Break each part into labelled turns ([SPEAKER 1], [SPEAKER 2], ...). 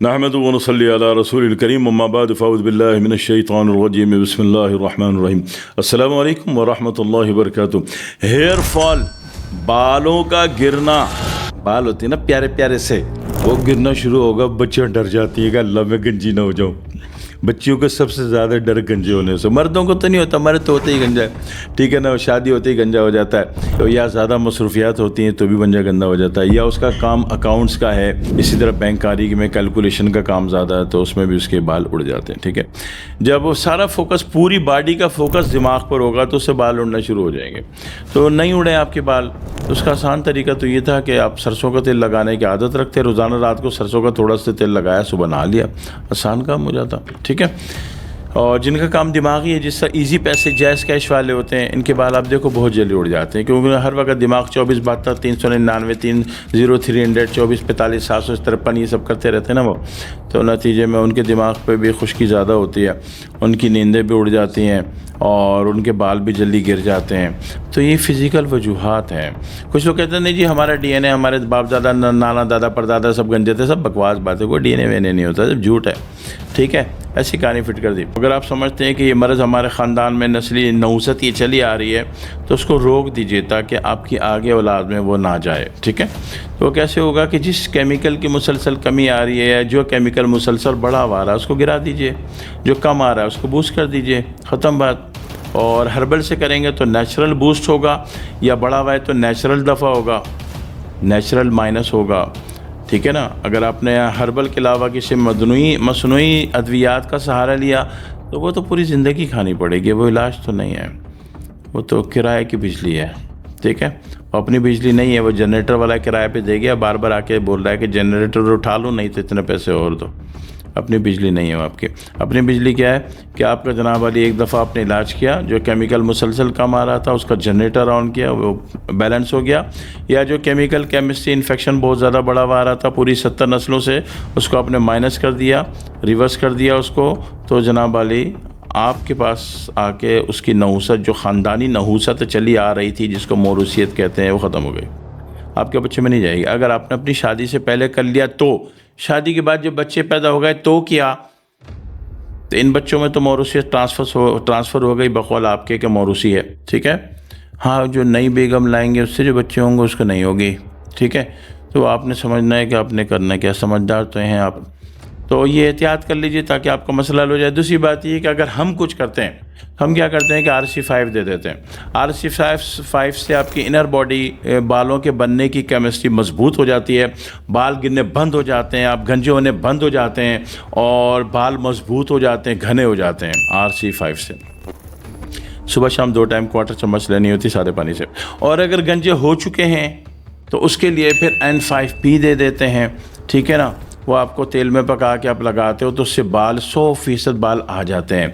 [SPEAKER 1] نحمد و نصلی علی رسول الکریم اما بعد فاعوذ باللہ من الشیطان الرجیم بسم اللہ الرحمن الرحیم السلام علیکم ورحمۃ اللہ وبرکاتہ۔ ہیئر فال، بالوں کا گرنا، بال ہوتے ہیں نا پیارے پیارے سے، وہ گرنا شروع ہوگا، بچیاں ڈر جاتی ہیں کہ اللہ میں گنجی نہ ہو جاؤں۔ بچیوں کا سب سے زیادہ ڈر گنجے ہونے سے، مردوں کو تو نہیں ہوتا، مرد تو ہوتے ہی گنجا ہے، ٹھیک ہے نا، شادی ہوتے ہی گنجا ہو جاتا ہے، تو یا زیادہ مصروفیات ہوتی ہیں تو بھی بنجا گندا ہو جاتا ہے، یا اس کا کام اکاؤنٹس کا ہے، اسی طرح بینک کاری میں کیلکولیشن کا کام زیادہ ہے تو اس میں بھی اس کے بال اڑ جاتے ہیں، ٹھیک ہے۔ جب وہ سارا فوکس، پوری باڈی کا فوکس دماغ پر ہوگا تو اس سے بال اڑنا شروع ہو جائیں گے۔ تو نہیں اڑے آپ کے بال، تو اس کا آسان طریقہ تو یہ تھا کہ آپ سرسوں کا تیل لگانے کی عادت رکھتے، روزانہ رات کو سرسوں کا تھوڑا سا تیل لگایا، صبح نہا لیا، آسان کام ہو جاتا، ٹھیک ہے۔ اور جن کا کام دماغی ہے، جس طرح ایزی پیسے، جیز کیش والے ہوتے ہیں، ان کے بال آپ دیکھو بہت جلدی اڑ جاتے ہیں، کیونکہ ہر وقت دماغ 24 72 399 30 300 24 45 753 یہ سب کرتے رہتے ہیں نا وہ، تو نتیجے میں ان کے دماغ پہ بھی خشکی زیادہ ہوتی ہے، ان کی نیندیں بھی اڑ جاتی ہیں اور ان کے بال بھی جلدی گر جاتے ہیں۔ تو یہ فزیکل وجوہات ہیں۔ کچھ لوگ کہتے ہیں نہیں جی ہمارا ڈی این اے، ہمارے باپ دادا، نانا دادا پردادا سب گنجے تھے، سب بکواس بات ہے، کوئی ڈی این اے وین اے نہیں ہوتا، سب جھوٹ ہے، ٹھیک ہے، ایسی کہانی فٹ کر دی۔ اگر آپ سمجھتے ہیں کہ یہ مرض ہمارے خاندان میں نسلی نحوست یہ چلی آ رہی ہے تو اس کو روک دیجئے تاکہ آپ کی آگے اولاد میں وہ نہ جائے، ٹھیک ہے۔ تو وہ کیسے ہوگا کہ جس کیمیکل کی مسلسل کمی آ رہی ہے، جو کیمیکل مسلسل بڑھا ہوا آ رہا ہے اس کو گرا دیجئے، جو کم آ رہا ہے اس کو بوسٹ کر دیجئے، ختم بات۔ اور ہربل سے کریں گے تو نیچرل بوسٹ ہوگا، یا بڑا ہوا ہے تو نیچرل دفع ہوگا، نیچرل مائنس ہوگا، ٹھیک ہے نا۔ اگر آپ نے ہربل کے علاوہ کسی مصنوعی ادویات کا سہارا لیا تو وہ تو پوری زندگی کھانی پڑے گی، وہ علاج تو نہیں ہے، وہ تو کرائے کی بجلی ہے، ٹھیک ہے۔ وہ اپنی بجلی نہیں ہے، وہ جنریٹر والا کرائے پہ دے گیا، بار بار آ کے بول رہا ہے کہ جنریٹر اٹھا لو، نہیں تو اتنے پیسے اور دو۔ اپنی بجلی نہیں ہے وہ آپ کی، اپنی بجلی کیا ہے کہ آپ کا جناب علی ایک دفعہ آپ نے علاج کیا، جو کیمیکل مسلسل کم آ رہا تھا اس کا جنریٹر آن کیا، وہ بیلنس ہو گیا، یا جو کیمیکل کیمسٹری انفیکشن بہت زیادہ بڑا ہوا آ رہا تھا پوری 70 نسلوں سے، اس کو آپ نے مائنس کر دیا، ریورس کر دیا اس کو، تو جناب علی آپ کے پاس آ کے اس کی نحوست، جو خاندانی نحوست چلی آ رہی تھی جس کو موروثیت کہتے ہیں، وہ ختم ہو گئی، آپ کے بچے میں نہیں جائے گی۔ اگر آپ نے اپنی شادی سے پہلے کر لیا تو، شادی کے بعد جب بچے پیدا ہو گئے تو کیا، تو ان بچوں میں تو موروثیت ٹرانسفر ہو گئی بقول آپ کے کہ موروثی ہے، ٹھیک ہے۔ ہاں جو نئی بیگم لائیں گے اس سے جو بچے ہوں گے اس کو نہیں ہوگی، ٹھیک ہے۔ تو آپ نے سمجھنا ہے کہ آپ نے کرنا ہے کیا، سمجھدار تو ہیں آپ، تو یہ احتیاط کر لیجئے تاکہ آپ کا مسئلہ حل ہو جائے۔ دوسری بات یہ کہ اگر ہم کچھ کرتے ہیں، ہم کیا کرتے ہیں کہ RC5 دے دیتے ہیں، RC5 سے آپ کی انر باڈی، بالوں کے بننے کی کیمسٹری مضبوط ہو جاتی ہے، بال گرنے بند ہو جاتے ہیں، آپ گنجے ہونے بند ہو جاتے ہیں اور بال مضبوط ہو جاتے ہیں، گھنے ہو جاتے ہیں RC5 سے۔ صبح شام 2 ٹائم کوارٹر چمچ لینی ہوتی سادے پانی سے۔ اور اگر گنجے ہو چکے ہیں تو اس کے لیے پھر N5P دے دیتے ہیں، ٹھیک ہے نا۔ وہ آپ کو تیل میں پکا کے آپ لگاتے ہو تو اس سے بال 100% بال آ جاتے ہیں۔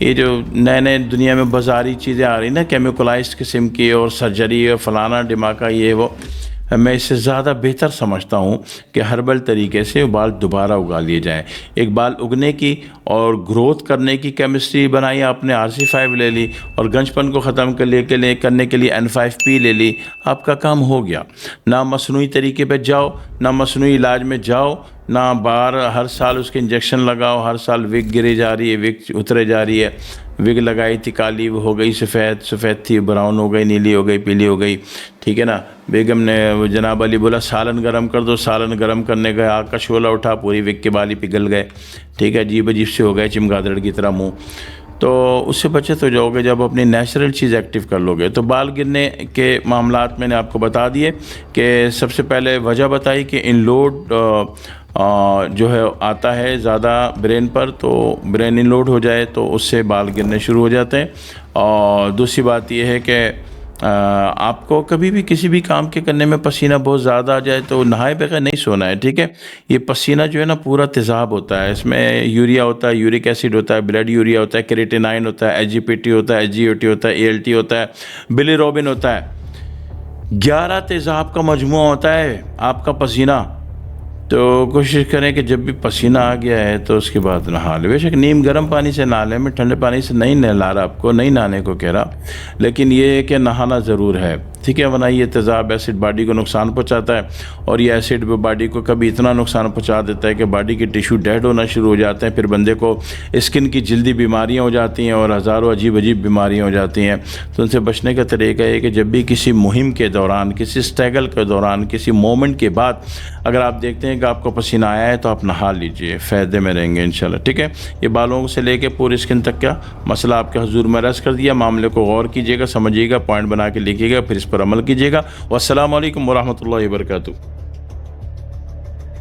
[SPEAKER 1] یہ جو نئے دنیا میں بازاری چیزیں آ رہی نا، کیمیکلائزڈ قسم کی اور سرجری اور فلانا ڈماکا، یہ وہ، میں اس سے زیادہ بہتر سمجھتا ہوں کہ ہربل طریقے سے بال دوبارہ اگا لیے جائیں۔ ایک بال اگنے کی اور گروتھ کرنے کی کیمسٹری بنائی آپ نے، RC5 لے لی، اور گنج پن کو ختم کرنے کے لیے N5P لے لی، آپ کا کام ہو گیا۔ نہ مصنوعی طریقے پہ جاؤ، نہ مصنوعی علاج میں جاؤ، نہ ہر سال اس کے انجیکشن لگاؤ، ہر سال وگ گری جا رہی ہے، وگ اترے جا رہی ہے، وگ لگائی تھی کالی، وہ ہو گئی سفید تھی، براؤن ہو گئی، نیلی ہو گئی، پیلی ہو گئی، ٹھیک ہے نا۔ بیگم نے جناب علی بولا سالن گرم کر دو، سالن گرم کرنے گئے، آگ کا شعلہ اٹھا، پوری وگ کے بال ہی پگھل گئے، ٹھیک ہے، عجیب سے ہو گئے، چمگادڑ کی طرح منہ۔ تو اس سے بچت ہو جاؤ گے جب اپنی نیچرل چیز ایکٹیو کر لو گے۔ تو بال گرنے کے معاملات میں نے آپ کو بتا دیے کہ سب سے پہلے وجہ بتائی کہ ان لوڈ جو ہے آتا ہے زیادہ برین پر، تو برین ان لوڈ ہو جائے تو اس سے بال گرنے شروع ہو جاتے ہیں۔ اور دوسری بات یہ ہے کہ آپ کو کبھی بھی کسی بھی کام کے کرنے میں پسینہ بہت زیادہ آ جائے تو نہائے بغیر نہیں سونا ہے، ٹھیک ہے۔ یہ پسینہ جو ہے نا پورا تیزاب ہوتا ہے، اس میں یوریا ہوتا ہے، یورک ایسڈ ہوتا ہے، بلڈ یوریا ہوتا ہے، کریٹینائن ہوتا ہے، SGPT ہوتا ہے، SGOT ہوتا ہے، ALT ہوتا ہے، بلی روبن ہوتا ہے، 11 تیزاب کا مجموعہ ہوتا ہے آپ کا پسینہ۔ تو کوشش کریں کہ جب بھی پسینہ آ گیا ہے تو اس کے بعد نہا لیں، بے شک نیم گرم پانی سے نہا لیں، میں ٹھنڈے پانی سے نہیں نہلا رہا آپ کو، نہیں نہانے کو کہہ رہا، لیکن یہ ہے کہ نہانا ضرور ہے۔ ٹھیک ہے، ورنہ یہ تیزاب ایسڈ باڈی کو نقصان پہنچاتا ہے، اور یہ ایسڈ باڈی کو کبھی اتنا نقصان پہنچا دیتا ہے کہ باڈی کے ٹیشو ڈیڈ ہونا شروع ہو جاتے ہیں، پھر بندے کو اسکن کی جلدی بیماریاں ہو جاتی ہیں اور ہزاروں عجیب بیماریاں ہو جاتی ہیں۔ تو ان سے بچنے کا طریقہ ہے کہ جب بھی کسی مہم کے دوران، کسی اسٹرگل کے دوران، کسی مومنٹ کے بعد اگر آپ دیکھتے ہیں کہ آپ کو پسینہ آیا ہے تو آپ نہا لیجئے، فائدے میں رہیں گے انشاءاللہ۔ ٹھیک ہے، یہ بالوں سے لے کے پوری اسکن تک کا مسئلہ آپ کے حضور میں رس کر دیا۔ معاملے کو غور کیجیے گا، سمجھیے گا، پوائنٹ بنا کے لکھیے گا، پھر اس پر عمل کیجیے گا۔ والسلام علیکم ورحمۃ اللہ وبرکاتہ۔